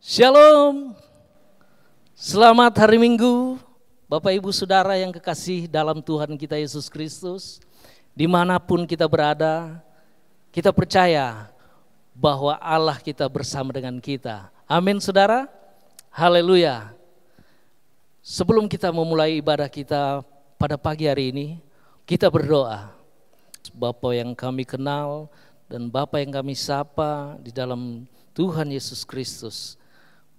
Shalom, selamat hari Minggu, Bapak Ibu Saudara yang kekasih dalam Tuhan kita Yesus Kristus. Dimanapun kita berada, kita percaya bahwa Allah kita bersama dengan kita. Amin saudara, haleluya. Sebelum kita memulai ibadah kita pada pagi hari ini, kita berdoa. Bapa yang kami kenal dan Bapa yang kami sapa di dalam Tuhan Yesus Kristus.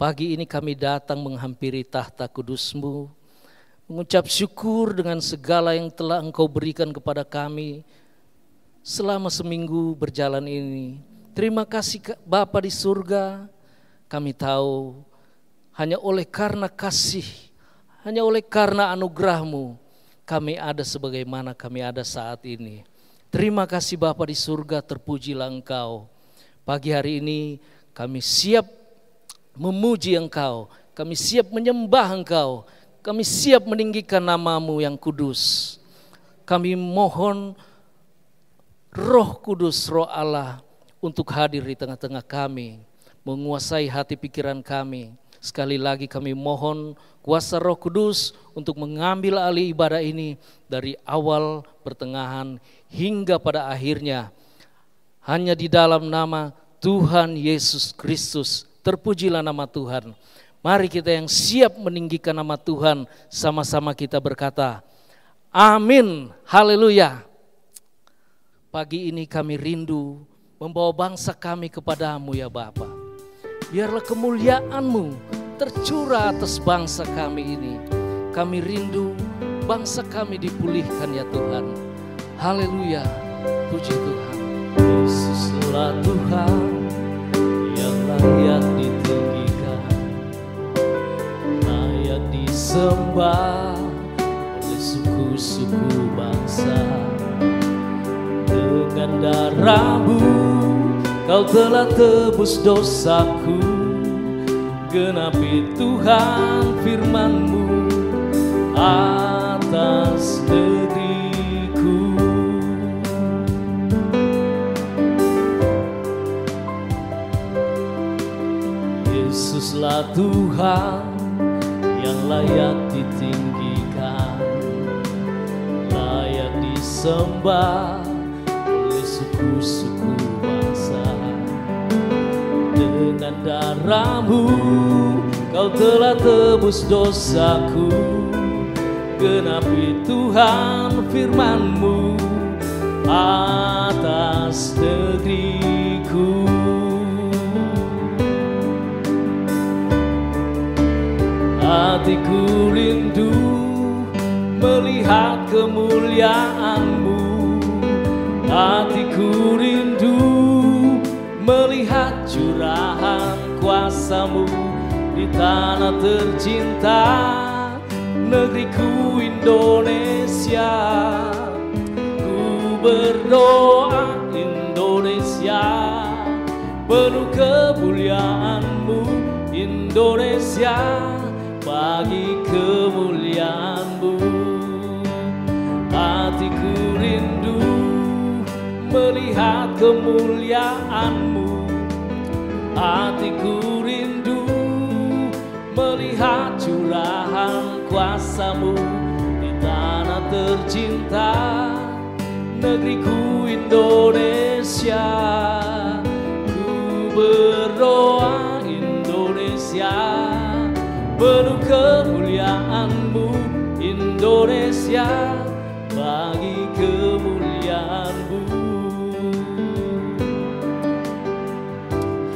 Pagi ini kami datang menghampiri tahta kudus-Mu, mengucap syukur dengan segala yang telah Engkau berikan kepada kami selama seminggu berjalan ini. Terima kasih Bapa di surga, kami tahu hanya oleh karena kasih, hanya oleh karena anugerah-Mu, kami ada sebagaimana kami ada saat ini. Terima kasih Bapa di surga, terpujilah Engkau. Pagi hari ini kami siap memuji Engkau, kami siap menyembah Engkau, kami siap meninggikan nama-Mu yang kudus. Kami mohon Roh Kudus, Roh Allah untuk hadir di tengah-tengah kami, menguasai hati pikiran kami. Sekali lagi kami mohon kuasa Roh Kudus untuk mengambil alih ibadah ini dari awal, pertengahan, hingga pada akhirnya. Hanya di dalam nama Tuhan Yesus Kristus. Terpujilah nama Tuhan. Mari kita yang siap meninggikan nama Tuhan, sama-sama kita berkata, amin, haleluya. Pagi ini kami rindu membawa bangsa kami kepadamu ya Bapa. Biarlah kemuliaan-Mu tercurah atas bangsa kami ini. Kami rindu bangsa kami dipulihkan ya Tuhan. Haleluya, puji Tuhan. Yesuslah Tuhan yang layak ditinggikan, layak disembah oleh suku-suku bangsa. Dengan darah-Mu Kau telah tebus dosaku, genapi Tuhan firman-Mu atas negeriku. Yesuslah Tuhan yang layak ditinggikan, layak disembah oleh suku-suku bangsa. Dengan darah-Mu Kau telah tebus dosaku, genapi Tuhan firman-Mu atas negeriku. Hatiku rindu melihat kemuliaan-Mu, hatiku rindu melihat curahan kuasa-Mu di tanah tercinta, negeriku Indonesia. Ku berdoa Indonesia, penuh kemuliaan-Mu Indonesia, bagi kemuliaan-Mu. Hatiku rindu melihat kemuliaan-Mu, hatiku rindu melihat curahan kuasa-Mu di tanah tercinta, negeriku Indonesia. Ku berdoa Indonesia, penuh kemuliaan-Mu Indonesia, bagi kemuliaan-Mu.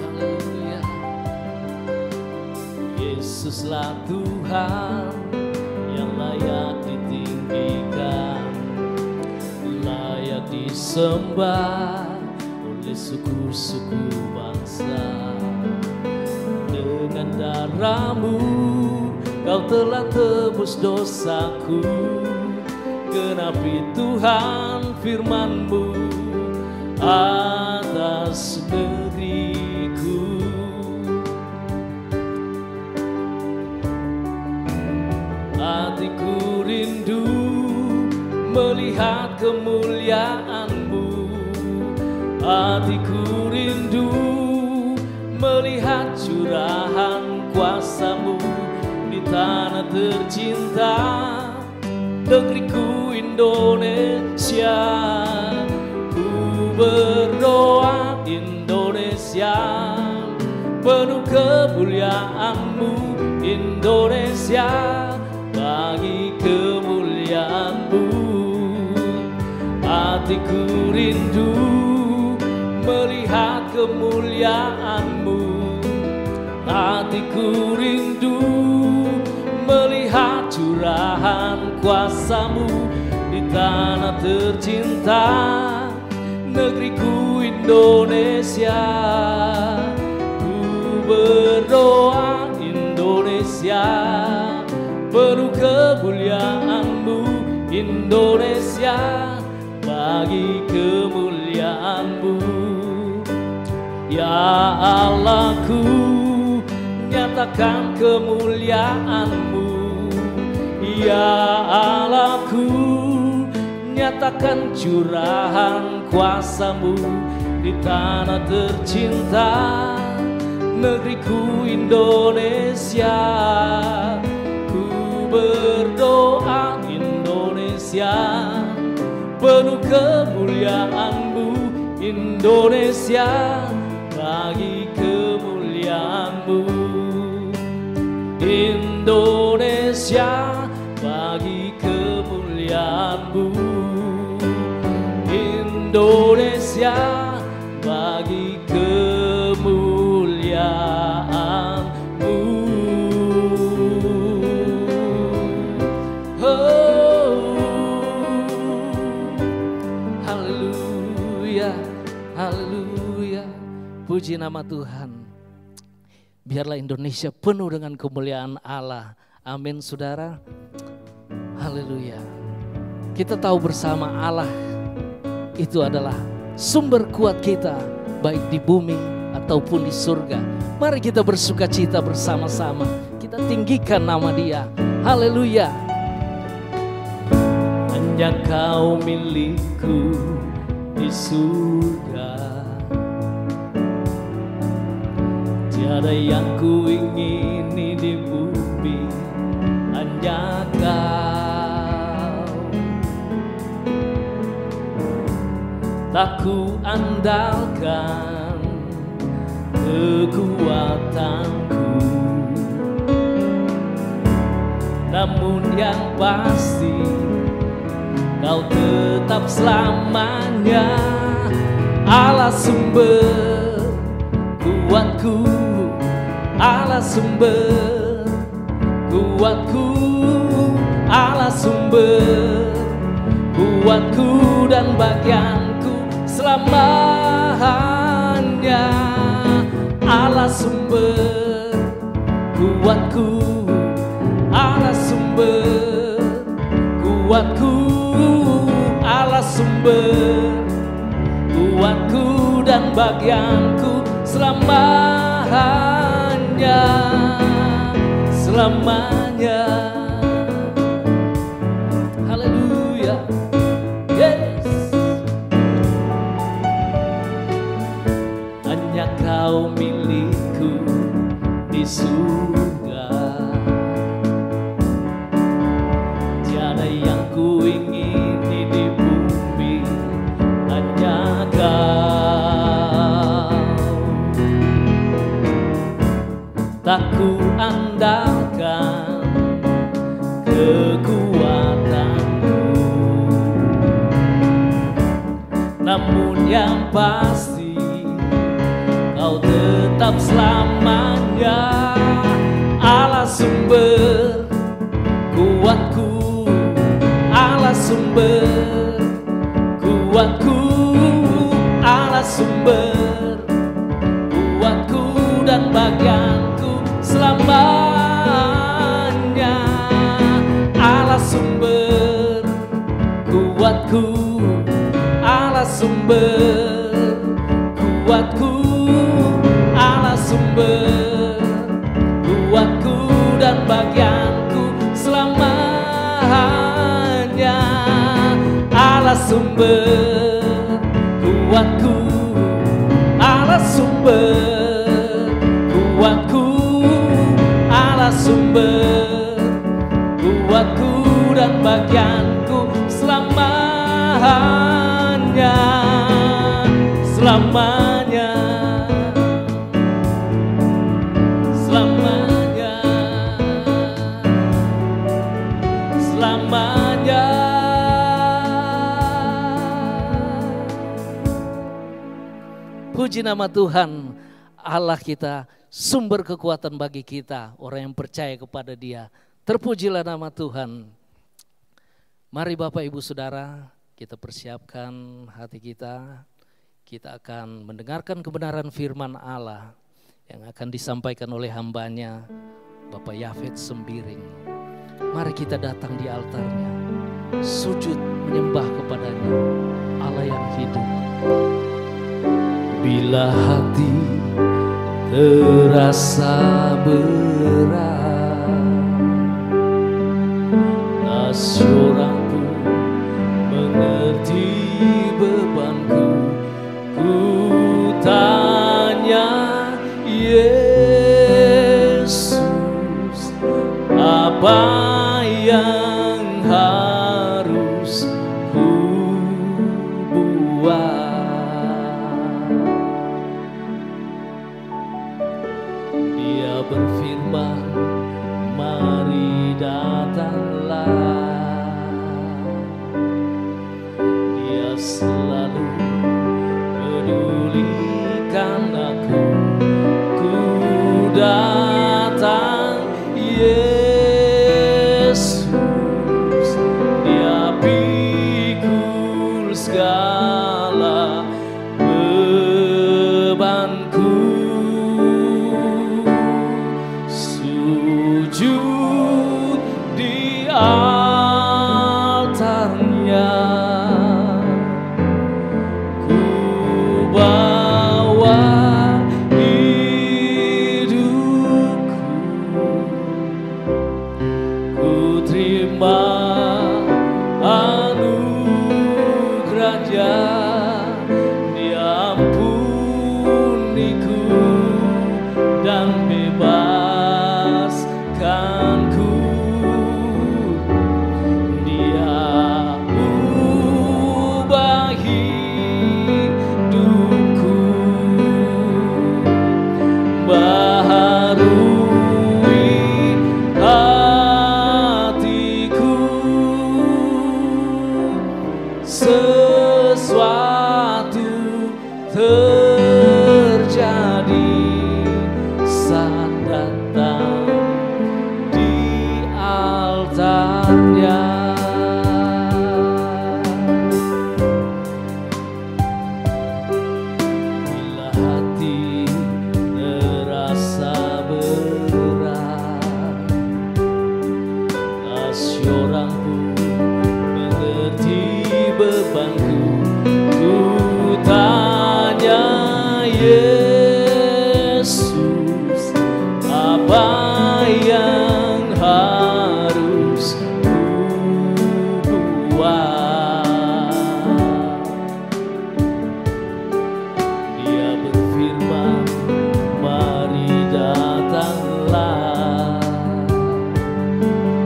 Haleluya. Yesuslah Tuhan yang layak ditinggikan, layak disembah oleh suku-suku bangsa. Dengan darah-Mu Kau telah tebus dosaku, genapi Tuhan firman-Mu atas negeriku. Hatiku rindu melihat kemuliaan-Mu, hatiku rindu melihat curahan tercinta, negeriku Indonesia. Ku berdoa Indonesia, penuh kemuliaan-Mu Indonesia, bagi kemuliaan-Mu. Hatiku rindu melihat kemuliaan-Mu, hatiku rindu melihat curahan kuasa-Mu di tanah tercinta, negeriku Indonesia. Ku berdoa Indonesia, penuh kemuliaan-Mu Indonesia, bagi kemuliaan-Mu. Ya Allahku, nyatakan kemuliaan-Mu. Ya Allahku, nyatakan curahan kuasa-Mu di tanah tercinta, negeriku Indonesia. Ku berdoa Indonesia, penuh kemuliaan-Mu Indonesia, bagi kemuliaan-Mu. Indonesia, bagi kemuliaan-Mu. Indonesia, bagi kemuliaan-Mu. Haleluya, haleluya, puji nama Tuhan. Biarlah Indonesia penuh dengan kemuliaan Allah. Amin, saudara. Haleluya. Kita tahu bersama Allah itu adalah sumber kuat kita, baik di bumi ataupun di surga. Mari kita bersuka cita bersama-sama. Kita tinggikan nama Dia. Haleluya. Hanya Kau milikku di surga, tiada yang ku ingini di bumi, hanya Kau. Tak ku andalkan kekuatanku, namun yang pasti Kau tetap selamanya Allah sumber kuatku, Allah sumber kuatku, Allah sumber kuatku dan bagianku selamanya. Allah sumber kuatku, Allah sumber kuatku, Allah sumber kuatku dan bagianku selamanya, selamanya. Haleluya. Yes. Hanya Kau milikku di surga, tiada yang ku ingini di bumi, hanya Kau. Tak ku andalkan kekuatanku, namun yang pasti Kau tetap selamanya Allah sumber kuatku, Allah sumber kuatku, Allah sumber kuatku dan bagianku selamanya. Allah sumber kuatku, Allah sumber kuatku, Allah sumber kuatku dan bagianku selamanya. Allah sumber kuatku, Allah sumber kuatku, Allah sumber selamanya, selamanya, selamanya. Puji nama Tuhan, Allah kita, sumber kekuatan bagi kita, orang yang percaya kepada Dia. Terpujilah nama Tuhan. Mari Bapak Ibu Saudara, kita persiapkan hati kita. Kita akan mendengarkan kebenaran firman Allah yang akan disampaikan oleh hambanya, Bapak Yafet Sembiring. Mari kita datang di altarnya, sujud menyembah kepadanya, Allah yang hidup. Bila hati terasa berat, tak seorang pun mengerti bebanku. Ku tanya Yesus, apa yang harus ku buat? Berfirman, mari datanglah. Dia selalu pedulikan aku. Ku datang Yesus, Dia pikul segala bebanku. Sujud di altarnya, ku bawa hidupku, ku terima anugerah-Nya, Dia ampuniku dan bebas. Dia ubah hidupku, baharui hatiku. Sesuatu terjadi saat datang altarnya. Bila hati terasa berat, tak seorang pun mengerti bebanku. Ku tanya Yesus, apa yang harus ku buat? Dia berfirman, mari datanglah.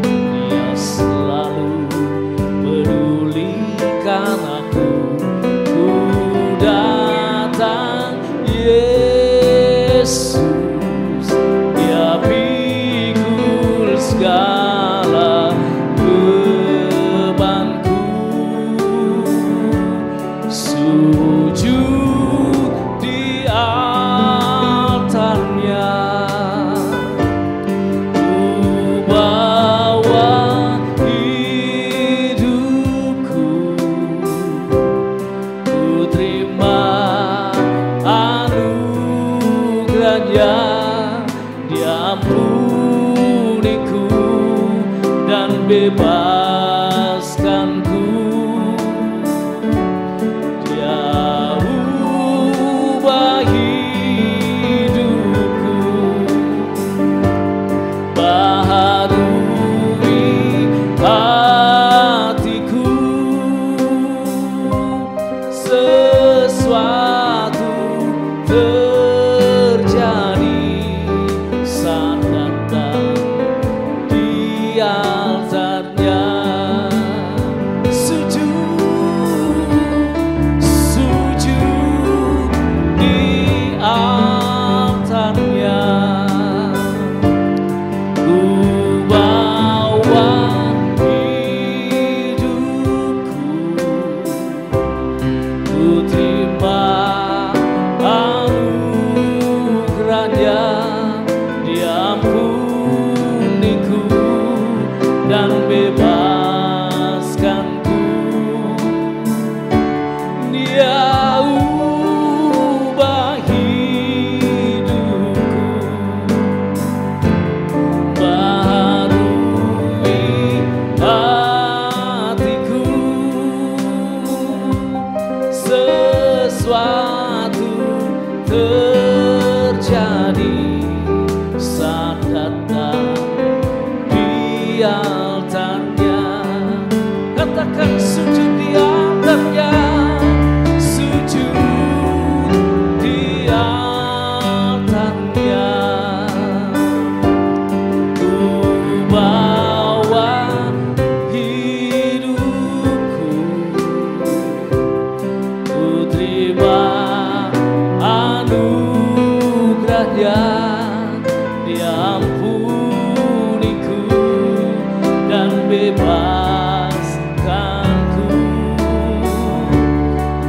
Dia selalu pedulikan aku. Ku datang Yesus, Dia pikul segala bebanku. Sujud di altarnya, ku bawa hidupku, ku terima anugerah-Nya, Dia ampuniku dan bebaskanku. Dia ubah hidupku, baharui hatiku. Sesuatu terjadi saat datang di altarnya. Dia diampuniku dan bebaskanku.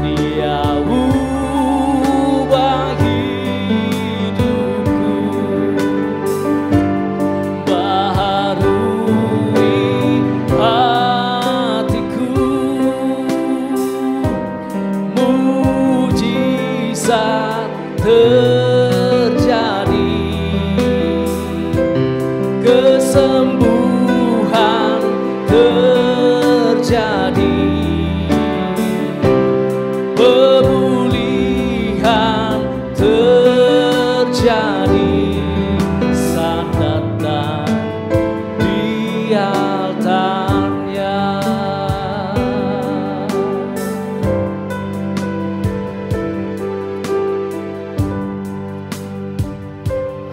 Dia ubah hidupku, baharui hatiku. Mujizat terjadi, kesembuhan terjadi, pemulihan terjadi saat datang di altarnya.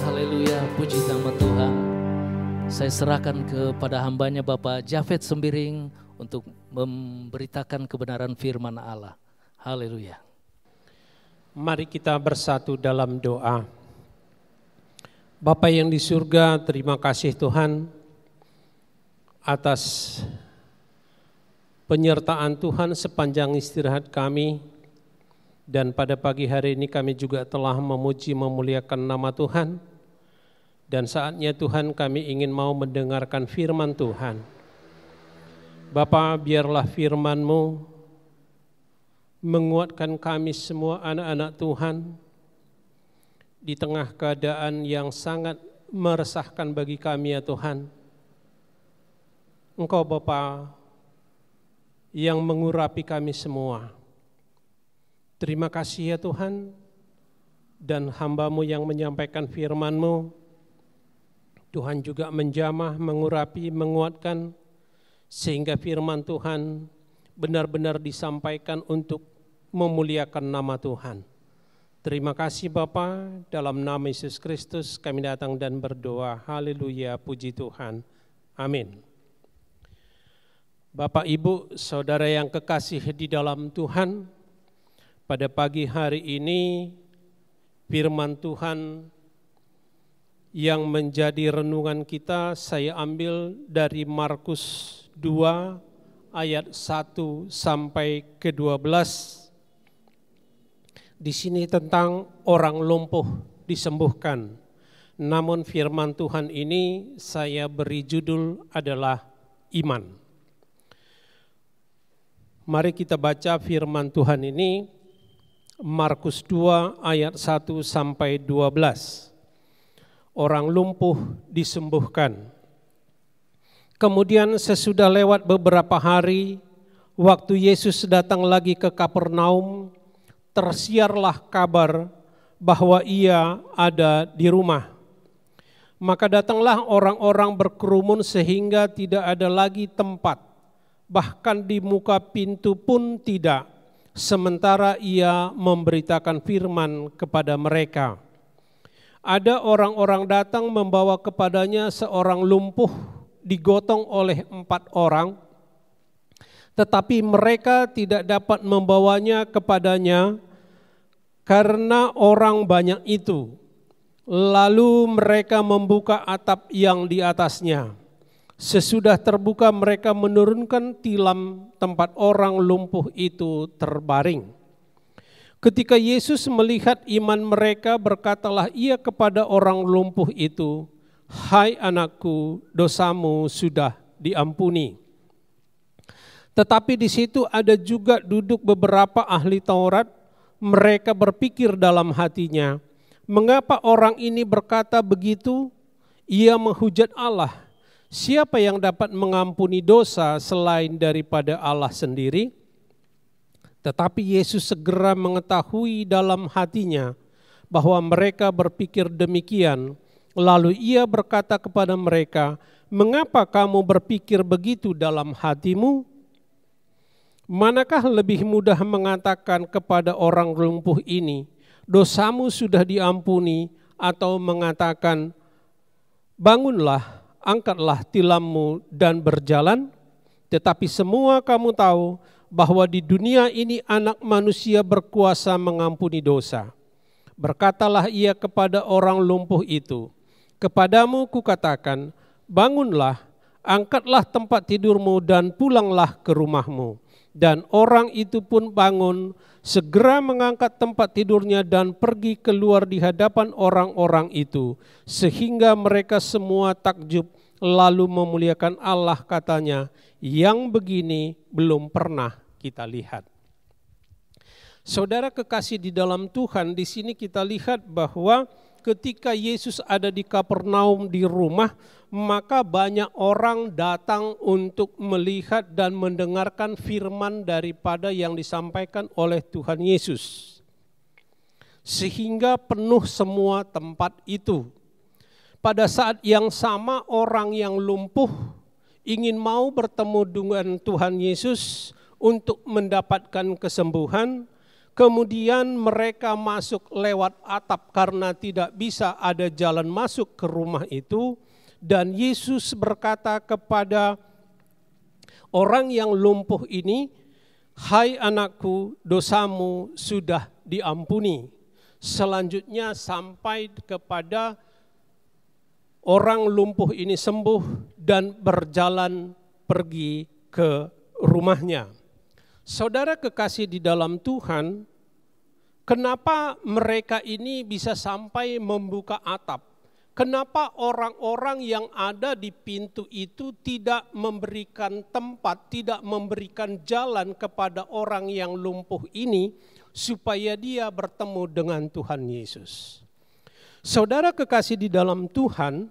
Haleluya, puji nama Tuhan. Saya serahkan kepada hambanya Bapak Jafet Sembiring untuk memberitakan kebenaran firman Allah. Haleluya. Mari kita bersatu dalam doa. Bapa yang di surga, terima kasih Tuhan atas penyertaan Tuhan sepanjang istirahat kami. Dan pada pagi hari ini kami juga telah memuji memuliakan nama Tuhan. Dan saatnya Tuhan kami ingin mau mendengarkan firman Tuhan. Bapa, biarlah firman-Mu menguatkan kami semua anak-anak Tuhan di tengah keadaan yang sangat meresahkan bagi kami ya Tuhan. Engkau Bapa yang mengurapi kami semua. Terima kasih ya Tuhan, dan hamba-Mu yang menyampaikan firman-Mu, Tuhan juga menjamah, mengurapi, menguatkan, sehingga firman Tuhan benar-benar disampaikan untuk memuliakan nama Tuhan. Terima kasih Bapa, dalam nama Yesus Kristus kami datang dan berdoa. Haleluya, puji Tuhan. Amin. Bapak, Ibu, Saudara yang kekasih di dalam Tuhan, pada pagi hari ini firman Tuhan yang menjadi renungan kita saya ambil dari Markus 2 ayat 1 sampai ke 12. Di sini tentang orang lumpuh disembuhkan. Namun firman Tuhan ini saya beri judul adalah iman. Mari kita baca firman Tuhan ini, Markus 2 ayat 1 sampai 12. Orang lumpuh disembuhkan. Kemudian sesudah lewat beberapa hari, waktu Yesus datang lagi ke Kapernaum, tersiarlah kabar bahwa Ia ada di rumah. Maka datanglah orang-orang berkerumun sehingga tidak ada lagi tempat, bahkan di muka pintu pun tidak, sementara Ia memberitakan firman kepada mereka. Ada orang-orang datang membawa kepadanya seorang lumpuh digotong oleh 4 orang, tetapi mereka tidak dapat membawanya kepadanya karena orang banyak itu. Lalu mereka membuka atap yang di atasnya. Sesudah terbuka mereka menurunkan tilam tempat orang lumpuh itu terbaring. Ketika Yesus melihat iman mereka, berkatalah Ia kepada orang lumpuh itu, "Hai anakku, dosamu sudah diampuni." Tetapi di situ ada juga duduk beberapa ahli Taurat. Mereka berpikir dalam hatinya, "Mengapa orang ini berkata begitu? Ia menghujat Allah. Siapa yang dapat mengampuni dosa selain daripada Allah sendiri?" Tetapi Yesus segera mengetahui dalam hatinya bahwa mereka berpikir demikian. Lalu Ia berkata kepada mereka, "Mengapa kamu berpikir begitu dalam hatimu? Manakah lebih mudah mengatakan kepada orang lumpuh ini, 'Dosamu sudah diampuni,' atau mengatakan, 'Bangunlah, angkatlah tilammu dan berjalan'? Tetapi semua kamu tahu bahwa di dunia ini Anak Manusia berkuasa mengampuni dosa." Berkatalah ia kepada orang lumpuh itu, "Kepadamu kukatakan, bangunlah, angkatlah tempat tidurmu dan pulanglah ke rumahmu." Dan orang itu pun bangun, segera mengangkat tempat tidurnya dan pergi keluar di hadapan orang-orang itu. Sehingga mereka semua takjub, lalu memuliakan Allah, katanya, "Yang begini belum pernah kita lihat." Saudara kekasih di dalam Tuhan, di sini kita lihat bahwa ketika Yesus ada di Kapernaum di rumah, maka banyak orang datang untuk melihat dan mendengarkan firman daripada yang disampaikan oleh Tuhan Yesus. Sehingga penuh semua tempat itu. Pada saat yang sama orang yang lumpuh ingin mau bertemu dengan Tuhan Yesus untuk mendapatkan kesembuhan. Kemudian mereka masuk lewat atap karena tidak bisa ada jalan masuk ke rumah itu. Dan Yesus berkata kepada orang yang lumpuh ini, "Hai anakku, dosamu sudah diampuni." Selanjutnya sampai kepada orang lumpuh ini sembuh dan berjalan pergi ke rumahnya. Saudara kekasih di dalam Tuhan, kenapa mereka ini bisa sampai membuka atap? Kenapa orang-orang yang ada di pintu itu tidak memberikan tempat, tidak memberikan jalan kepada orang yang lumpuh ini supaya dia bertemu dengan Tuhan Yesus? Saudara kekasih di dalam Tuhan,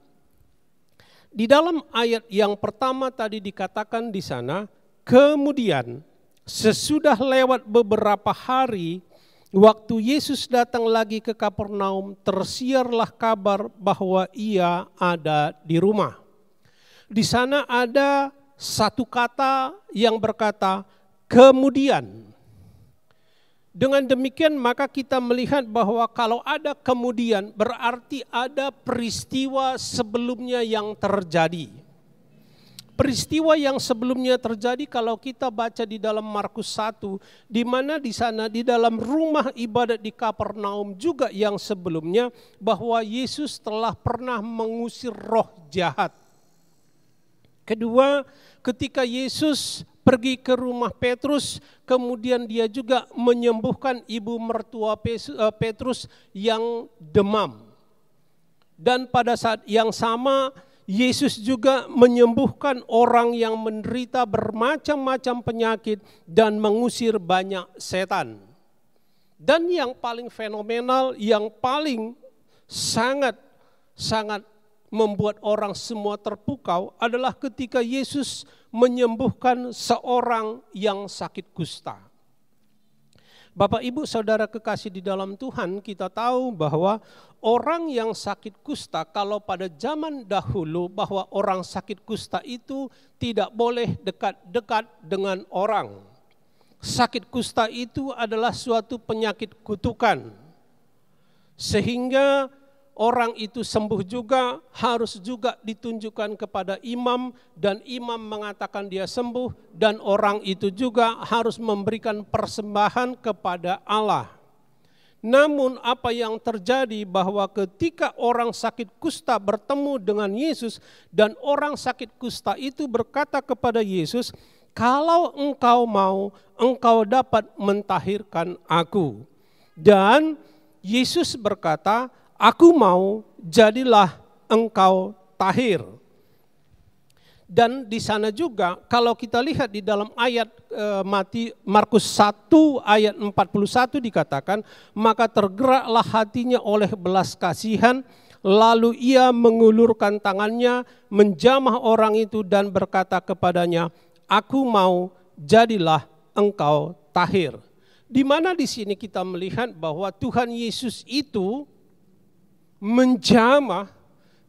di dalam ayat yang pertama tadi dikatakan di sana, kemudian sesudah lewat beberapa hari, waktu Yesus datang lagi ke Kapernaum, tersiarlah kabar bahwa ia ada di rumah. Di sana ada satu kata yang berkata, kemudian. Dengan demikian maka kita melihat bahwa kalau ada kemudian berarti ada peristiwa sebelumnya yang terjadi. Peristiwa yang sebelumnya terjadi kalau kita baca di dalam Markus 1, di mana di sana di dalam rumah ibadat di Kapernaum juga yang sebelumnya bahwa Yesus telah pernah mengusir roh jahat. Kedua, ketika Yesus pergi ke rumah Petrus, kemudian dia juga menyembuhkan ibu mertua Petrus yang demam. Dan pada saat yang sama Yesus juga menyembuhkan orang yang menderita bermacam-macam penyakit dan mengusir banyak setan. Dan yang paling fenomenal, yang paling sangat membuat orang semua terpukau adalah ketika Yesus menyembuhkan seorang yang sakit kusta. Bapak, Ibu, Saudara kekasih di dalam Tuhan, kita tahu bahwa orang yang sakit kusta, kalau pada zaman dahulu bahwa orang sakit kusta itu tidak boleh dekat-dekat dengan orang. Sakit kusta itu adalah suatu penyakit kutukan. Sehingga orang itu sembuh juga harus juga ditunjukkan kepada imam dan imam mengatakan dia sembuh dan orang itu juga harus memberikan persembahan kepada Allah. Namun apa yang terjadi bahwa ketika orang sakit kusta bertemu dengan Yesus dan orang sakit kusta itu berkata kepada Yesus, "Kalau engkau mau, engkau dapat mentahirkan aku." Dan Yesus berkata, "Aku mau, jadilah engkau tahir." Dan di sana juga kalau kita lihat di dalam ayat Markus 1 ayat 41 dikatakan, "Maka tergeraklah hatinya oleh belas kasihan, lalu ia mengulurkan tangannya, menjamah orang itu dan berkata kepadanya, 'Aku mau, jadilah engkau tahir.'" Di mana di sini kita melihat bahwa Tuhan Yesus itu menjamah,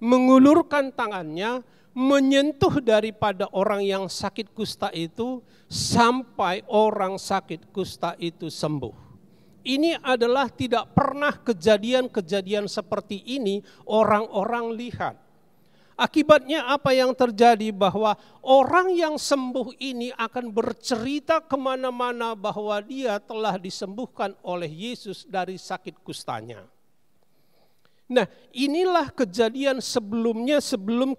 mengulurkan tangannya, menyentuh daripada orang yang sakit kusta itu sampai orang sakit kusta itu sembuh. Ini adalah tidak pernah kejadian-kejadian seperti ini orang-orang lihat. Akibatnya apa yang terjadi bahwa orang yang sembuh ini akan bercerita kemana-mana bahwa dia telah disembuhkan oleh Yesus dari sakit kustanya. Nah, inilah kejadian sebelumnya sebelum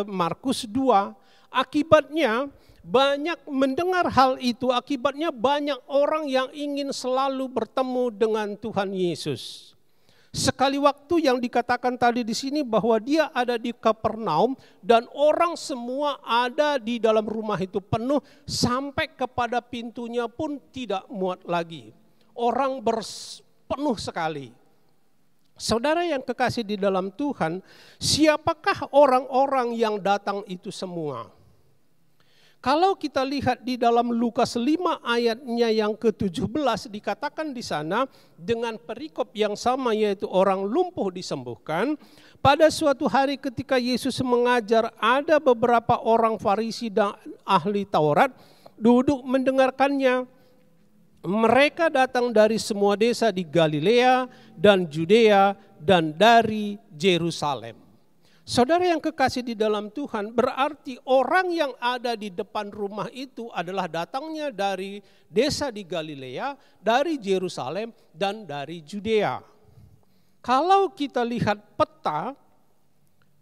Markus 2. Akibatnya banyak mendengar hal itu, akibatnya banyak orang yang ingin selalu bertemu dengan Tuhan Yesus. Sekali waktu yang dikatakan tadi di sini bahwa dia ada di Kapernaum dan orang semua ada di dalam rumah itu penuh sampai kepada pintunya pun tidak muat lagi. Orang penuh sekali. Saudara yang kekasih di dalam Tuhan, siapakah orang-orang yang datang itu semua? Kalau kita lihat di dalam Lukas 5 ayatnya yang ke-17 dikatakan di sana dengan perikop yang sama yaitu orang lumpuh disembuhkan. Pada suatu hari ketika Yesus mengajar ada beberapa orang Farisi dan ahli Taurat duduk mendengarkannya. Mereka datang dari semua desa di Galilea dan Judea dan dari Yerusalem. Saudara yang kekasih di dalam Tuhan, berarti orang yang ada di depan rumah itu adalah datangnya dari desa di Galilea, dari Yerusalem dan dari Judea. Kalau kita lihat peta,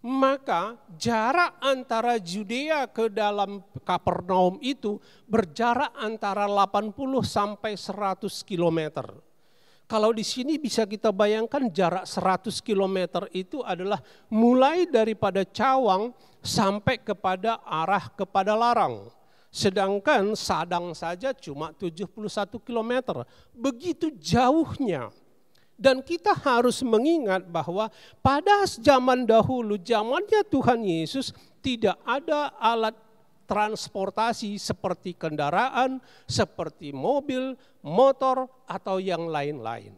maka jarak antara Judea ke dalam Kapernaum itu berjarak antara 80 sampai 100 kilometer. Kalau di sini bisa kita bayangkan jarak 100 kilometer itu adalah mulai daripada Cawang sampai kepada arah kepada Larang. Sedangkan Sadang saja cuma 71 kilometer. Begitu jauhnya. Dan kita harus mengingat bahwa pada zaman dahulu, zamannya Tuhan Yesus, tidak ada alat transportasi seperti kendaraan, seperti mobil, motor, atau yang lain-lain.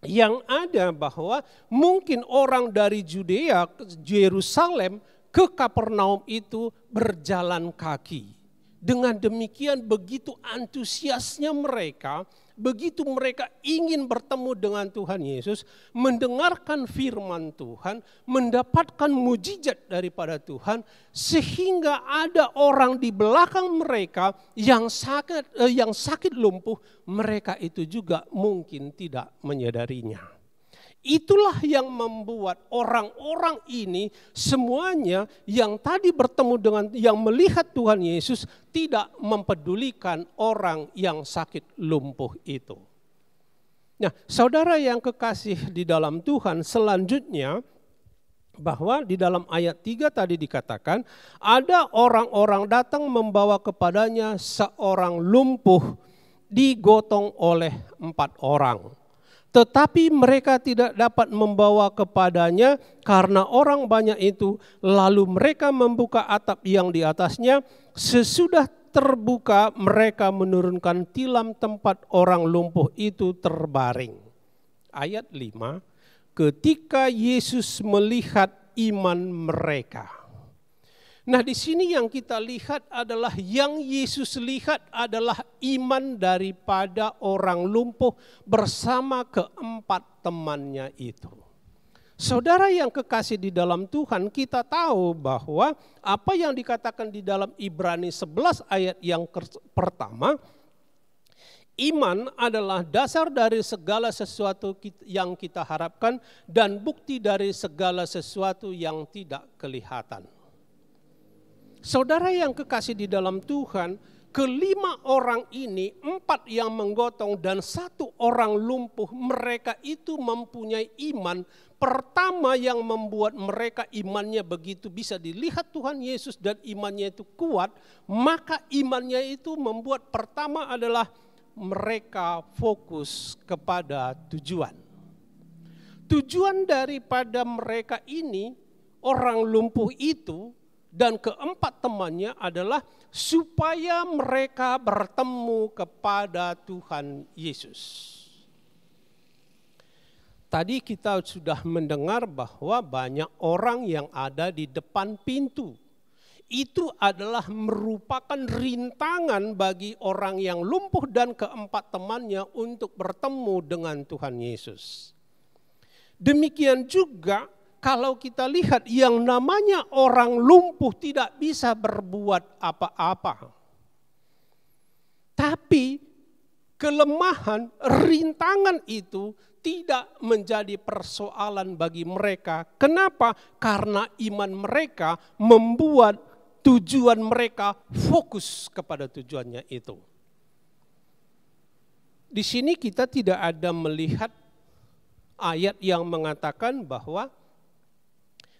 Yang ada bahwa mungkin orang dari Judea, Yerusalem, ke Kapernaum itu berjalan kaki. Dengan demikian begitu antusiasnya mereka, begitu mereka ingin bertemu dengan Tuhan Yesus, mendengarkan firman Tuhan, mendapatkan mujizat daripada Tuhan, sehingga ada orang di belakang mereka yang sakit lumpuh, mereka itu juga mungkin tidak menyadarinya. Itulah yang membuat orang-orang ini semuanya yang tadi bertemu dengan, yang melihat Tuhan Yesus tidak mempedulikan orang yang sakit lumpuh itu. Nah, saudara yang kekasih di dalam Tuhan, selanjutnya bahwa di dalam ayat 3 tadi dikatakan ada orang-orang datang membawa kepadanya seorang lumpuh digotong oleh 4 orang. Tetapi mereka tidak dapat membawa kepadanya karena orang banyak itu. Lalu mereka membuka atap yang di atasnya. Sesudah terbuka mereka menurunkan tilam tempat orang lumpuh itu terbaring. Ayat 5, ketika Yesus melihat iman mereka. Nah, di sini yang kita lihat adalah, yang Yesus lihat adalah iman daripada orang lumpuh bersama keempat temannya itu. Saudara yang kekasih di dalam Tuhan, kita tahu bahwa apa yang dikatakan di dalam Ibrani 11 ayat yang pertama, iman adalah dasar dari segala sesuatu yang kita harapkan dan bukti dari segala sesuatu yang tidak kelihatan. Saudara yang kekasih di dalam Tuhan, kelima orang ini, 4 yang menggotong dan 1 orang lumpuh, mereka itu mempunyai iman. Pertama yang membuat mereka imannya begitu bisa dilihat Tuhan Yesus dan imannya itu kuat, maka imannya itu membuat pertama adalah mereka fokus kepada tujuan. Tujuan daripada mereka ini, orang lumpuh itu, dan keempat temannya adalah supaya mereka bertemu kepada Tuhan Yesus. Tadi kita sudah mendengar bahwa banyak orang yang ada di depan pintu. Itu adalah merupakan rintangan bagi orang yang lumpuh dan keempat temannya untuk bertemu dengan Tuhan Yesus. Demikian juga kalau kita lihat yang namanya orang lumpuh tidak bisa berbuat apa-apa. Tapi kelemahan, rintangan itu tidak menjadi persoalan bagi mereka. Kenapa? Karena iman mereka membuat tujuan mereka fokus kepada tujuannya itu. Di sini kita tidak ada melihat ayat yang mengatakan bahwa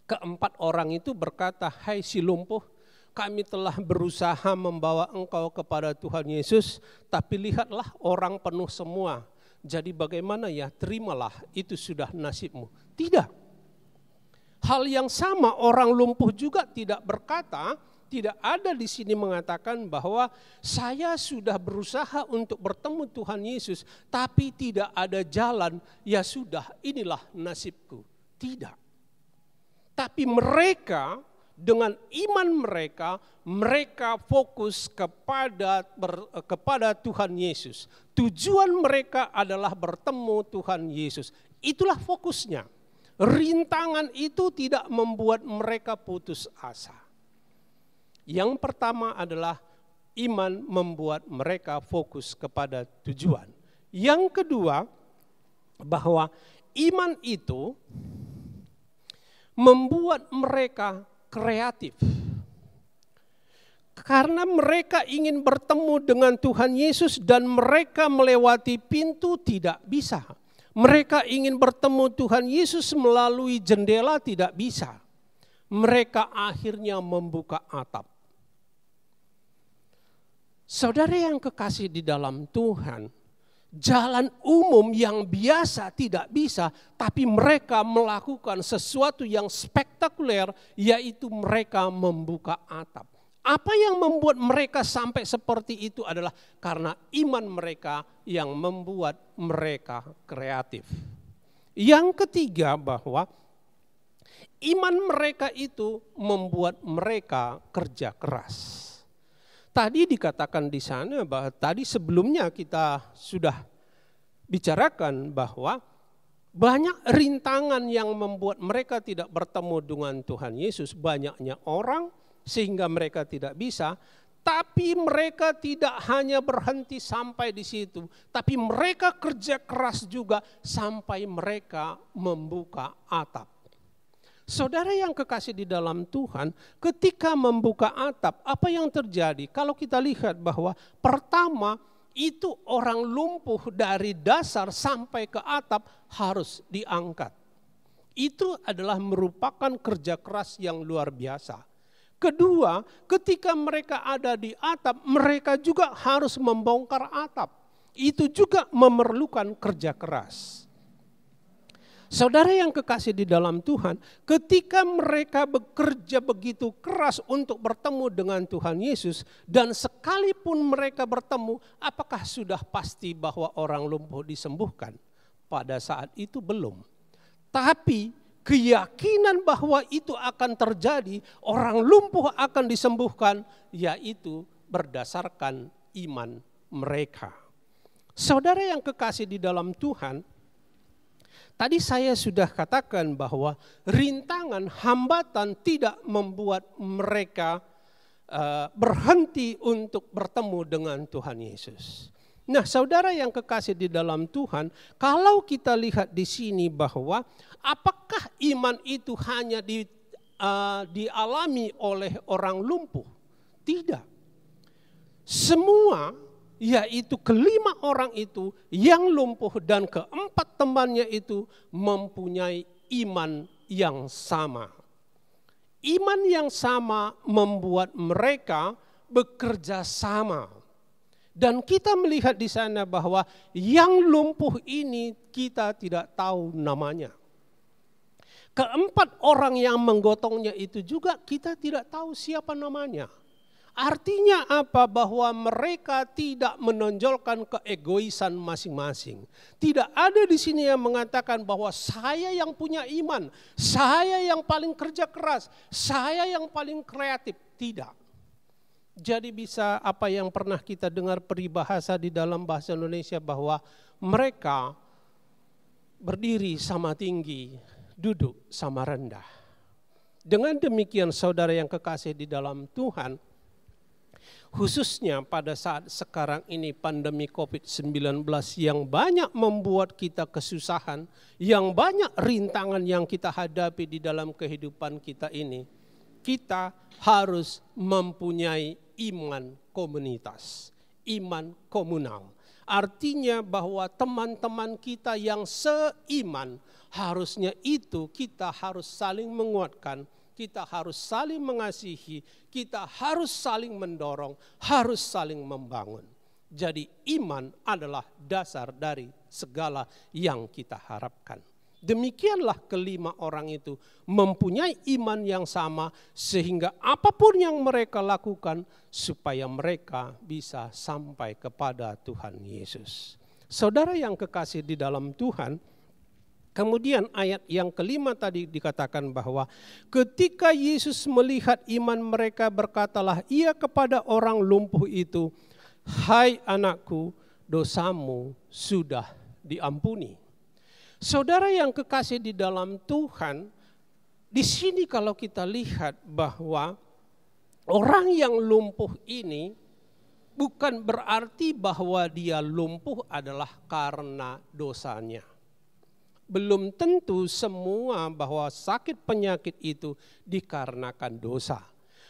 keempat orang itu berkata, "Hai si lumpuh, kami telah berusaha membawa engkau kepada Tuhan Yesus, tapi lihatlah orang penuh semua. Jadi bagaimana ya, terimalah, itu sudah nasibmu." Tidak. Hal yang sama orang lumpuh juga tidak berkata, tidak ada di sini mengatakan bahwa saya sudah berusaha untuk bertemu Tuhan Yesus, tapi tidak ada jalan, ya sudah inilah nasibku. Tidak. Tapi mereka dengan iman mereka fokus kepada Tuhan Yesus. Tujuan mereka adalah bertemu Tuhan Yesus. Itulah fokusnya. Rintangan itu tidak membuat mereka putus asa. Yang pertama adalah iman membuat mereka fokus kepada tujuan. Yang kedua, bahwa iman itu membuat mereka kreatif. Karena mereka ingin bertemu dengan Tuhan Yesus dan mereka melewati pintu tidak bisa. Mereka ingin bertemu Tuhan Yesus melalui jendela tidak bisa. Mereka akhirnya membuka atap. Saudara yang kekasih di dalam Tuhan, jalan umum yang biasa tidak bisa, tapi mereka melakukan sesuatu yang spektakuler, yaitu mereka membuka atap. Apa yang membuat mereka sampai seperti itu adalah karena iman mereka yang membuat mereka kreatif. Yang ketiga, bahwa iman mereka itu membuat mereka kerja keras. Tadi dikatakan di sana bahwa tadi sebelumnya kita sudah bicarakan bahwa banyak rintangan yang membuat mereka tidak bertemu dengan Tuhan Yesus. Banyaknya orang sehingga mereka tidak bisa. Tapi mereka tidak hanya berhenti sampai di situ. Tapi mereka kerja keras juga sampai mereka membuka atap. Saudara yang kekasih di dalam Tuhan, ketika membuka atap, apa yang terjadi? Kalau kita lihat bahwa pertama itu orang lumpuh dari dasar sampai ke atap harus diangkat. Itu adalah merupakan kerja keras yang luar biasa. Kedua, ketika mereka ada di atap, mereka juga harus membongkar atap. Itu juga memerlukan kerja keras. Saudara yang kekasih di dalam Tuhan, ketika mereka bekerja begitu keras untuk bertemu dengan Tuhan Yesus, dan sekalipun mereka bertemu, apakah sudah pasti bahwa orang lumpuh disembuhkan? Pada saat itu belum. Tapi keyakinan bahwa itu akan terjadi, orang lumpuh akan disembuhkan, yaitu berdasarkan iman mereka. Saudara yang kekasih di dalam Tuhan, tadi saya sudah katakan bahwa rintangan, hambatan tidak membuat mereka berhenti untuk bertemu dengan Tuhan Yesus. Nah, saudara yang kekasih di dalam Tuhan, kalau kita lihat di sini bahwa apakah iman itu hanya dialami oleh orang lumpuh? Tidak. Semua, yaitu kelima orang itu yang lumpuh dan keempat temannya itu mempunyai iman yang sama. Iman yang sama membuat mereka bekerja sama. Dan kita melihat di sana bahwa yang lumpuh ini kita tidak tahu namanya. Keempat orang yang menggotongnya itu juga kita tidak tahu siapa namanya. Artinya apa? Bahwa mereka tidak menonjolkan keegoisan masing-masing. Tidak ada di sini yang mengatakan bahwa saya yang punya iman, saya yang paling kerja keras, saya yang paling kreatif. Tidak. Jadi bisa apa yang pernah kita dengar peribahasa di dalam bahasa Indonesia bahwa mereka berdiri sama tinggi, duduk sama rendah. Dengan demikian saudara yang kekasih di dalam Tuhan, khususnya pada saat sekarang ini pandemi COVID-19 yang banyak membuat kita kesusahan, yang banyak rintangan yang kita hadapi di dalam kehidupan kita ini, kita harus mempunyai iman komunitas, iman komunal. Artinya bahwa teman-teman kita yang seiman, harusnya itu kita harus saling menguatkan, kita harus saling mengasihi, kita harus saling mendorong, harus saling membangun. Jadi iman adalah dasar dari segala yang kita harapkan. Demikianlah kelima orang itu mempunyai iman yang sama sehingga apapun yang mereka lakukan supaya mereka bisa sampai kepada Tuhan Yesus. Saudara yang kekasih di dalam Tuhan, kemudian ayat yang kelima tadi dikatakan bahwa ketika Yesus melihat iman mereka, berkatalah ia kepada orang lumpuh itu, "Hai anakku, dosamu sudah diampuni." Saudara yang kekasih di dalam Tuhan, di sini kalau kita lihat bahwa orang yang lumpuh ini bukan berarti bahwa dia lumpuh adalah karena dosanya. Belum tentu semua bahwa sakit penyakit itu dikarenakan dosa.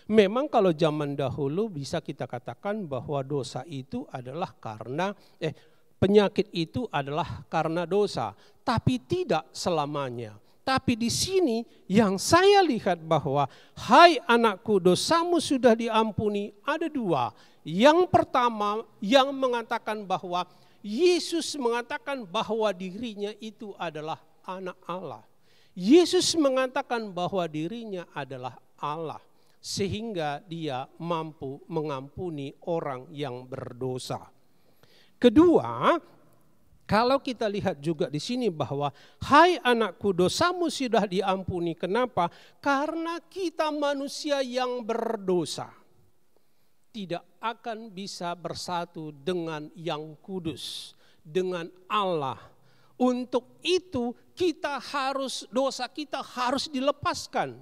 Memang kalau zaman dahulu bisa kita katakan bahwa dosa itu adalah karena penyakit itu adalah karena dosa, tapi tidak selamanya. Tapi di sini yang saya lihat bahwa hai anakku, dosamu sudah diampuni, ada dua. Yang pertama yang mengatakan bahwa Yesus mengatakan bahwa dirinya itu adalah anak Allah. Yesus mengatakan bahwa dirinya adalah Allah, sehingga dia mampu mengampuni orang yang berdosa. Kedua, kalau kita lihat juga di sini bahwa hai anakku, dosamu sudah diampuni. Kenapa? Karena kita manusia yang berdosa tidak akan bisa bersatu dengan yang kudus, dengan Allah. Untuk itu dosa kita harus dilepaskan.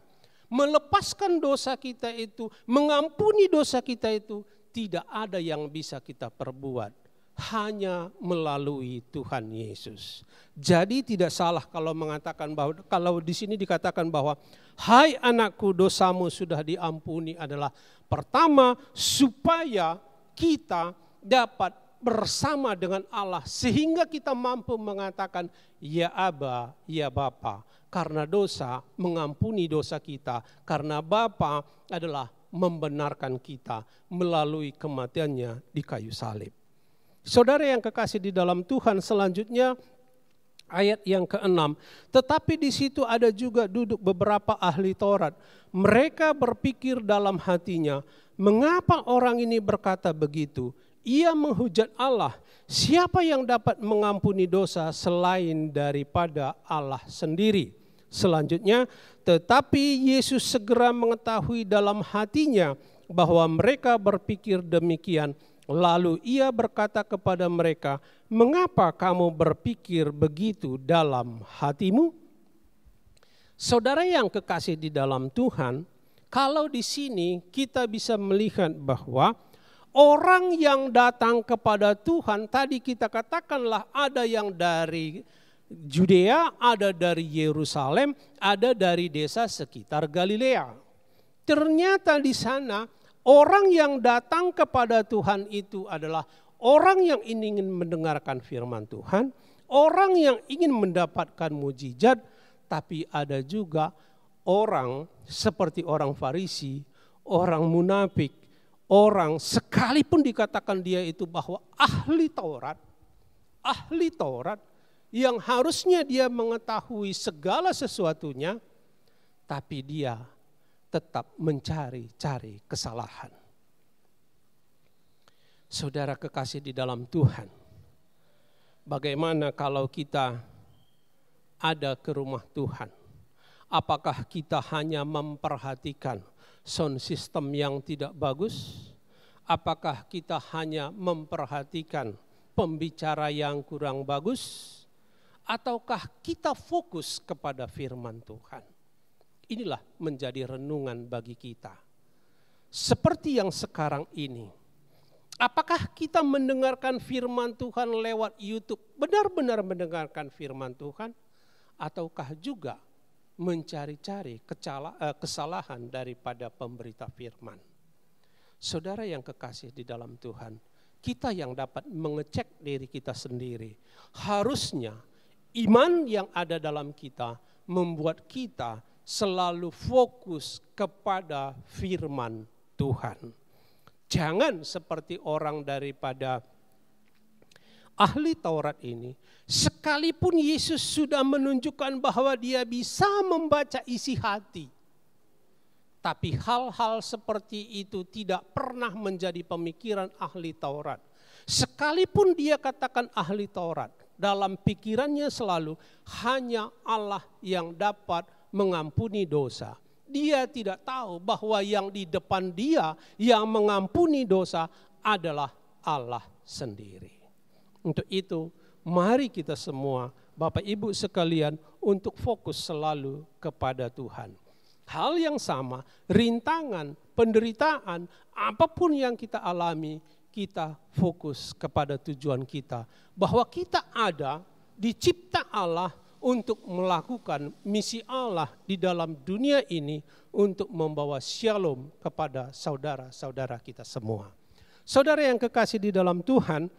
Melepaskan dosa kita itu, mengampuni dosa kita itu, tidak ada yang bisa kita perbuat. Hanya melalui Tuhan Yesus. Jadi tidak salah kalau mengatakan bahwa, kalau di sini dikatakan bahwa hai anakku, dosamu sudah diampuni adalah pertama supaya kita dapat bersama dengan Allah sehingga kita mampu mengatakan ya Aba, ya Bapa, karena dosa mengampuni dosa kita, karena Bapa adalah membenarkan kita melalui kematiannya di kayu salib. Saudara yang kekasih di dalam Tuhan, selanjutnya ayat yang ke-6. Tetapi di situ ada juga duduk beberapa ahli Taurat. Mereka berpikir dalam hatinya, mengapa orang ini berkata begitu? Ia menghujat Allah. Siapa yang dapat mengampuni dosa selain daripada Allah sendiri? Selanjutnya, tetapi Yesus segera mengetahui dalam hatinya bahwa mereka berpikir demikian. Lalu ia berkata kepada mereka, mengapa kamu berpikir begitu dalam hatimu? Saudara yang kekasih di dalam Tuhan, kalau di sini kita bisa melihat bahwa orang yang datang kepada Tuhan, tadi kita katakanlah ada yang dari Judea, ada dari Yerusalem, ada dari desa sekitar Galilea. Ternyata di sana orang yang datang kepada Tuhan itu adalah orang yang ingin mendengarkan firman Tuhan, orang yang ingin mendapatkan mujizat, tapi ada juga orang seperti orang Farisi, orang munafik, orang sekalipun dikatakan dia itu bahwa ahli Taurat yang harusnya dia mengetahui segala sesuatunya, tapi dia tetap mencari-cari kesalahan. Saudara kekasih di dalam Tuhan, bagaimana kalau kita ada ke rumah Tuhan? Apakah kita hanya memperhatikan sound system yang tidak bagus? Apakah kita hanya memperhatikan pembicara yang kurang bagus? Ataukah kita fokus kepada firman Tuhan? Inilah menjadi renungan bagi kita. Seperti yang sekarang ini, Apakah kita mendengarkan firman Tuhan lewat YouTube? Benar-benar mendengarkan firman Tuhan? Ataukah juga mencari-cari kesalahan daripada pemberita firman? Saudara yang kekasih di dalam Tuhan, kita yang dapat mengecek diri kita sendiri. Harusnya iman yang ada dalam kita membuat kita selalu fokus kepada firman Tuhan. Jangan seperti orang daripada ahli Taurat ini, sekalipun Yesus sudah menunjukkan bahwa dia bisa membaca isi hati, tapi hal-hal seperti itu tidak pernah menjadi pemikiran ahli Taurat. Sekalipun dia katakan ahli Taurat, dalam pikirannya selalu hanya Allah yang dapat mengampuni dosa. Dia tidak tahu bahwa yang di depan dia yang mengampuni dosa adalah Allah sendiri. Untuk itu, mari kita semua, Bapak Ibu sekalian, untuk fokus selalu kepada Tuhan. Hal yang sama, rintangan, penderitaan, apapun yang kita alami, kita fokus kepada tujuan kita. Bahwa kita ada, dicipta Allah untuk melakukan misi Allah di dalam dunia ini untuk membawa shalom kepada saudara-saudara kita semua. Saudara yang kekasih di dalam Tuhan,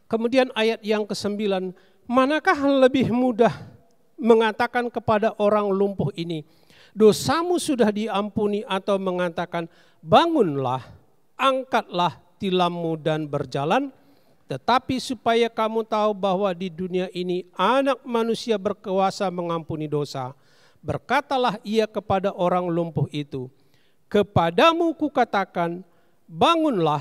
kemudian ayat yang ke-9, manakah lebih mudah mengatakan kepada orang lumpuh ini, dosamu sudah diampuni, atau mengatakan, bangunlah, angkatlah tilammu dan berjalan? Tetapi supaya kamu tahu bahwa di dunia ini Anak Manusia berkuasa mengampuni dosa, berkatalah ia kepada orang lumpuh itu, kepadamu kukatakan, bangunlah,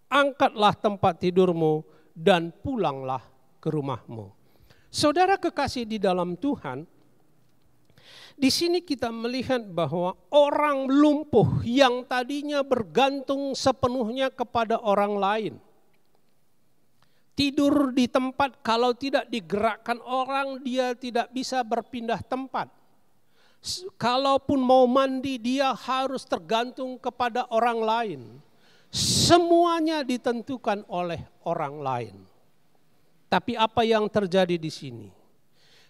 angkatlah tempat tidurmu, dan pulanglah ke rumahmu. Saudara kekasih di dalam Tuhan, di sini kita melihat bahwa orang lumpuh yang tadinya bergantung sepenuhnya kepada orang lain, tidur di tempat, kalau tidak digerakkan orang, dia tidak bisa berpindah tempat. Kalaupun mau mandi, dia harus tergantung kepada orang lain. Semuanya ditentukan oleh orang lain. Tapi apa yang terjadi di sini?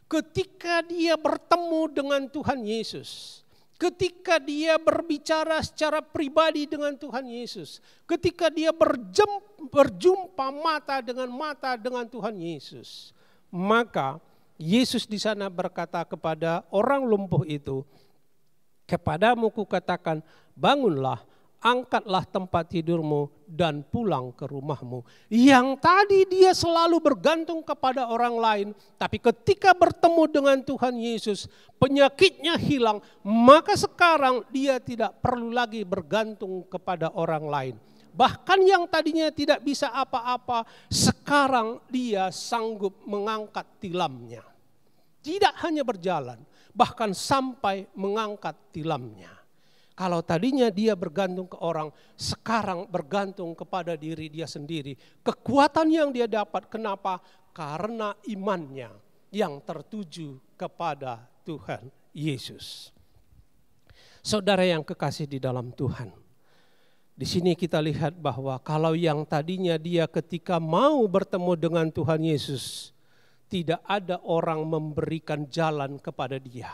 Ketika dia bertemu dengan Tuhan Yesus, ketika dia berbicara secara pribadi dengan Tuhan Yesus, ketika dia berjumpa mata dengan Tuhan Yesus, maka Yesus di sana berkata kepada orang lumpuh itu, kepadamu kukatakan, bangunlah, angkatlah tempat tidurmu dan pulang ke rumahmu. Yang tadi dia selalu bergantung kepada orang lain, tapi ketika bertemu dengan Tuhan Yesus, penyakitnya hilang, maka sekarang dia tidak perlu lagi bergantung kepada orang lain. Bahkan yang tadinya tidak bisa apa-apa, sekarang dia sanggup mengangkat tilamnya. Tidak hanya berjalan, bahkan sampai mengangkat tilamnya. Kalau tadinya dia bergantung ke orang, sekarang bergantung kepada diri dia sendiri. Kekuatan yang dia dapat, kenapa? Karena imannya yang tertuju kepada Tuhan Yesus. Saudara yang kekasih di dalam Tuhan, di sini kita lihat bahwa kalau yang tadinya dia ketika mau bertemu dengan Tuhan Yesus, tidak ada orang memberikan jalan kepada dia.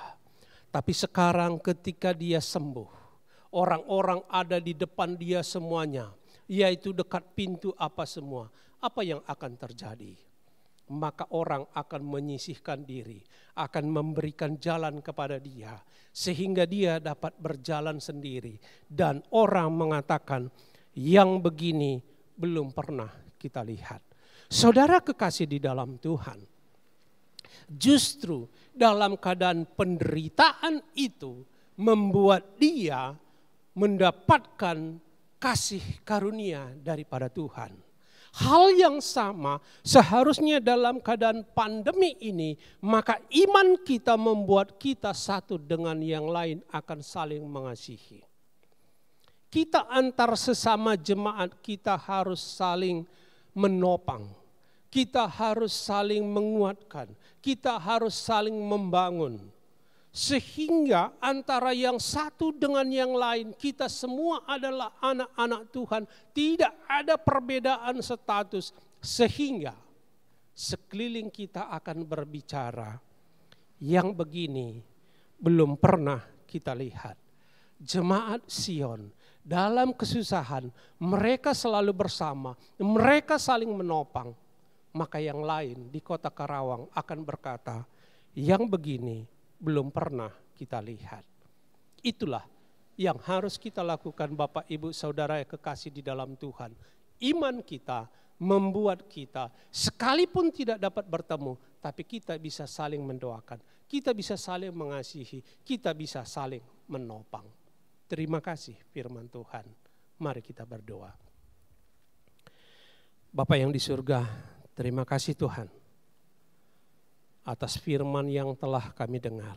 Tapi sekarang ketika dia sembuh, orang-orang ada di depan dia semuanya, yaitu dekat pintu apa semua. Apa yang akan terjadi? Maka orang akan menyisihkan diri, akan memberikan jalan kepada dia, sehingga dia dapat berjalan sendiri. Dan orang mengatakan, yang begini belum pernah kita lihat. Saudara kekasih di dalam Tuhan, justru dalam keadaan penderitaan itu membuat dia mendapatkan kasih karunia daripada Tuhan. Hal yang sama seharusnya dalam keadaan pandemi ini, maka iman kita membuat kita satu dengan yang lain akan saling mengasihi. Kita antar sesama jemaat, kita harus saling menopang. Kita harus saling menguatkan. Kita harus saling membangun. Sehingga antara yang satu dengan yang lain, kita semua adalah anak-anak Tuhan. Tidak ada perbedaan status. Sehingga sekeliling kita akan berbicara, yang begini belum pernah kita lihat. Jemaat Sion dalam kesusahan, mereka selalu bersama, mereka saling menopang. Maka yang lain di kota Karawang akan berkata, yang begini belum pernah kita lihat. Itulah yang harus kita lakukan Bapak Ibu Saudara yang kekasih di dalam Tuhan. Iman kita membuat kita sekalipun tidak dapat bertemu, tapi kita bisa saling mendoakan, kita bisa saling mengasihi, kita bisa saling menopang. Terima kasih firman Tuhan. Mari kita berdoa. Bapa yang di surga, terima kasih Tuhan atas firman yang telah kami dengar.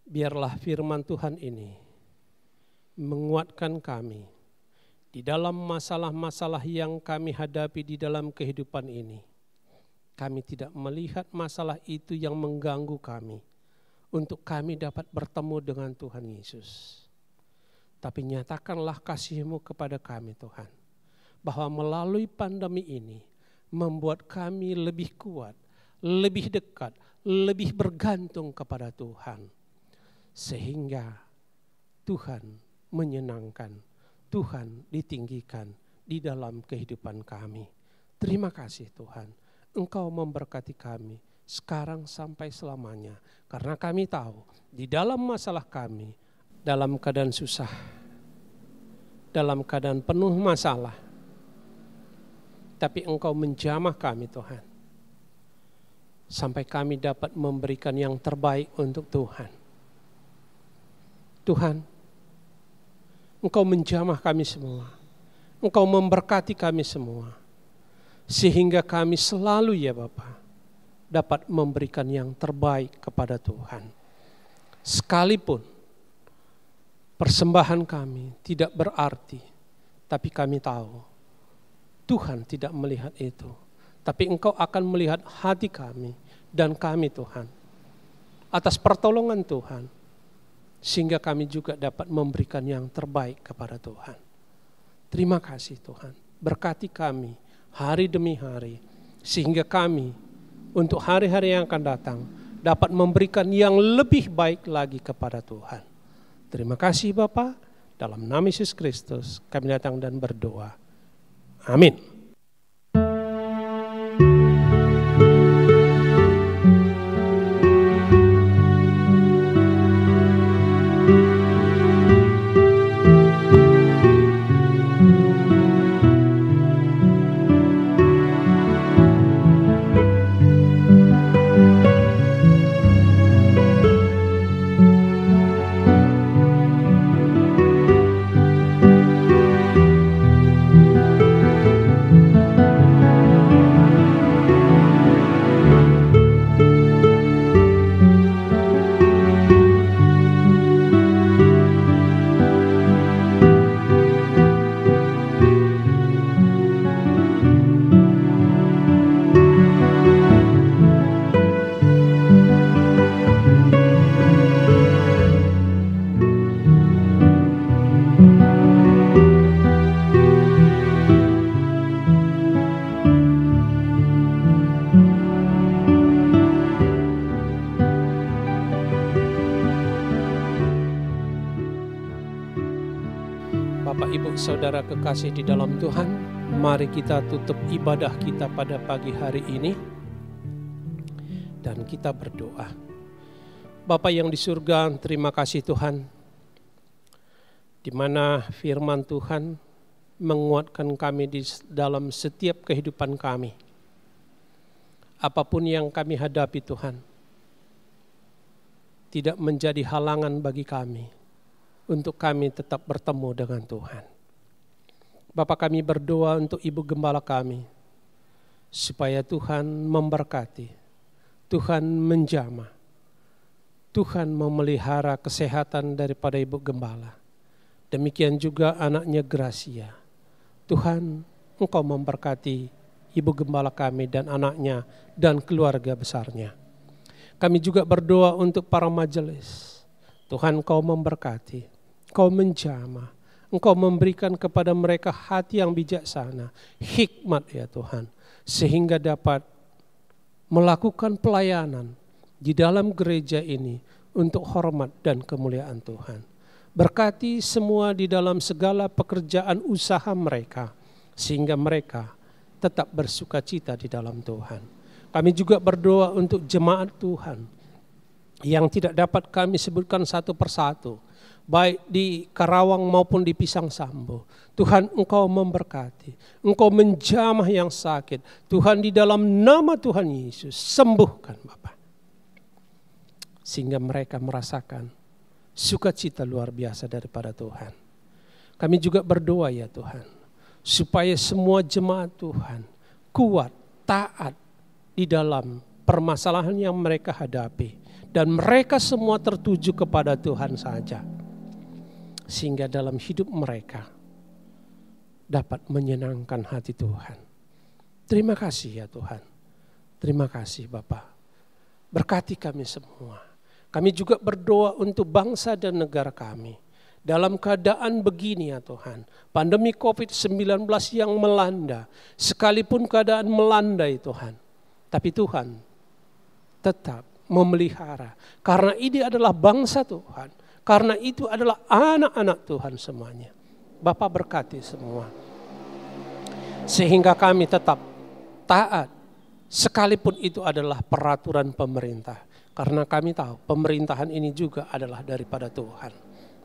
Biarlah firman Tuhan ini menguatkan kami di dalam masalah-masalah yang kami hadapi di dalam kehidupan ini. Kami tidak melihat masalah itu yang mengganggu kami untuk kami dapat bertemu dengan Tuhan Yesus. Tapi nyatakanlah kasih-Mu kepada kami Tuhan, bahwa melalui pandemi ini membuat kami lebih kuat, lebih dekat, lebih bergantung kepada Tuhan. Sehingga Tuhan menyenangkan, Tuhan ditinggikan di dalam kehidupan kami. Terima kasih Tuhan, Engkau memberkati kami sekarang sampai selamanya. Karena kami tahu di dalam masalah kami, dalam keadaan susah, dalam keadaan penuh masalah, tapi Engkau menjamah kami Tuhan, sampai kami dapat memberikan yang terbaik untuk Tuhan. Tuhan, Engkau menjamah kami semua, Engkau memberkati kami semua, sehingga kami selalu ya Bapa dapat memberikan yang terbaik kepada Tuhan. Sekalipun persembahan kami tidak berarti, tapi kami tahu Tuhan tidak melihat itu. Tapi Engkau akan melihat hati kami dan kami Tuhan. Atas pertolongan Tuhan, sehingga kami juga dapat memberikan yang terbaik kepada Tuhan. Terima kasih Tuhan. Berkati kami hari demi hari, sehingga kami untuk hari-hari yang akan datang dapat memberikan yang lebih baik lagi kepada Tuhan. Terima kasih Bapa, dalam nama Yesus Kristus kami datang dan berdoa. Amin. Bapak Ibu Saudara kekasih di dalam Tuhan, mari kita tutup ibadah kita pada pagi hari ini dan kita berdoa. Bapa yang di surga, terima kasih Tuhan, di mana firman Tuhan menguatkan kami di dalam setiap kehidupan kami. Apapun yang kami hadapi Tuhan, tidak menjadi halangan bagi kami untuk kami tetap bertemu dengan Tuhan. Bapa, kami berdoa untuk Ibu Gembala kami, supaya Tuhan memberkati, Tuhan menjamah, Tuhan memelihara kesehatan daripada Ibu Gembala. Demikian juga anaknya Gracia. Tuhan, Engkau memberkati Ibu Gembala kami dan anaknya dan keluarga besarnya. Kami juga berdoa untuk para majelis. Tuhan, Engkau memberkati, Engkau menjamah, Engkau memberikan kepada mereka hati yang bijaksana, hikmat ya Tuhan, sehingga dapat melakukan pelayanan di dalam gereja ini untuk hormat dan kemuliaan Tuhan. Berkati semua di dalam segala pekerjaan usaha mereka, sehingga mereka tetap bersukacita di dalam Tuhan. Kami juga berdoa untuk jemaat Tuhan yang tidak dapat kami sebutkan satu persatu, baik di Karawang maupun di Pisang Sambo. Tuhan, Engkau memberkati, Engkau menjamah yang sakit. Tuhan, di dalam nama Tuhan Yesus, sembuhkan Bapa, sehingga mereka merasakan sukacita luar biasa daripada Tuhan. Kami juga berdoa ya Tuhan, supaya semua jemaat Tuhan kuat, taat di dalam permasalahan yang mereka hadapi, dan mereka semua tertuju kepada Tuhan saja, sehingga dalam hidup mereka dapat menyenangkan hati Tuhan. Terima kasih ya Tuhan, terima kasih Bapa. Berkati kami semua. Kami juga berdoa untuk bangsa dan negara kami. Dalam keadaan begini ya Tuhan, pandemi COVID-19 yang melanda, sekalipun keadaan melanda ya Tuhan, tapi Tuhan tetap memelihara. Karena ini adalah bangsa Tuhan. Karena itu adalah anak-anak Tuhan semuanya. Bapa berkati semua. Sehingga kami tetap taat. Sekalipun itu adalah peraturan pemerintah. Karena kami tahu pemerintahan ini juga adalah daripada Tuhan.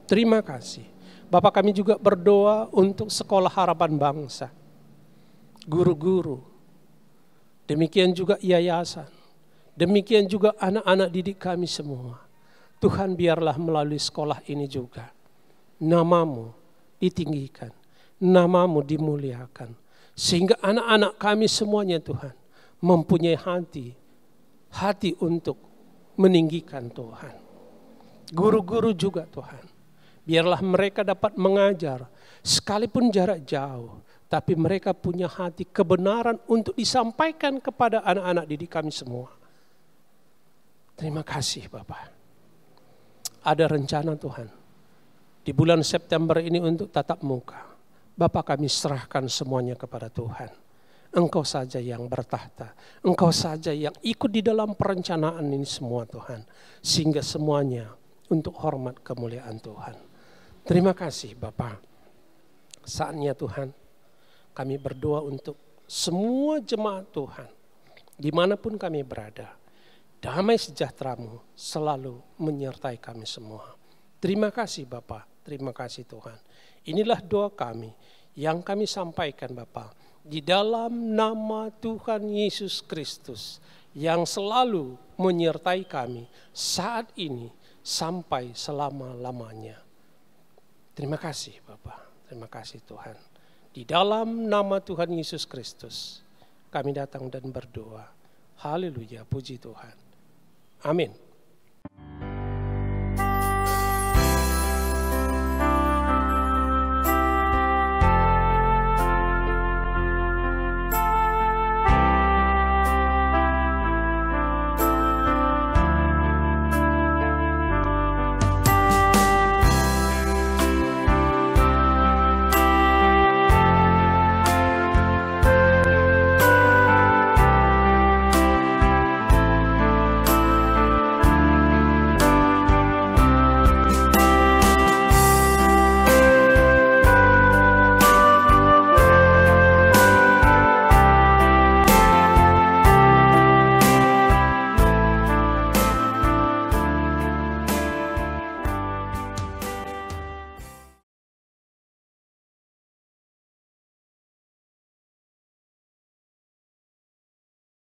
Terima kasih. Bapak, kami juga berdoa untuk Sekolah Harapan Bangsa. Guru-guru. Demikian juga yayasan, demikian juga anak-anak didik kami semua. Tuhan, biarlah melalui sekolah ini juga nama-Mu ditinggikan, nama-Mu dimuliakan. Sehingga anak-anak kami semuanya Tuhan mempunyai hati untuk meninggikan Tuhan. Guru-guru juga Tuhan, biarlah mereka dapat mengajar sekalipun jarak jauh. Tapi mereka punya hati kebenaran untuk disampaikan kepada anak-anak didik kami semua. Terima kasih Bapak. Ada rencana Tuhan di bulan September ini untuk tatap muka. Bapak, kami serahkan semuanya kepada Tuhan. Engkau saja yang bertahta. Engkau saja yang ikut di dalam perencanaan ini semua Tuhan. Sehingga semuanya untuk hormat kemuliaan Tuhan. Terima kasih Bapak. Saatnya Tuhan, kami berdoa untuk semua jemaat Tuhan, dimanapun kami berada. Damai sejahtera-Mu selalu menyertai kami semua. Terima kasih Bapa, terima kasih Tuhan. Inilah doa kami yang kami sampaikan Bapa, di dalam nama Tuhan Yesus Kristus, yang selalu menyertai kami saat ini sampai selama-lamanya. Terima kasih Bapa, terima kasih Tuhan. Di dalam nama Tuhan Yesus Kristus, kami datang dan berdoa. Haleluya, puji Tuhan. Amin.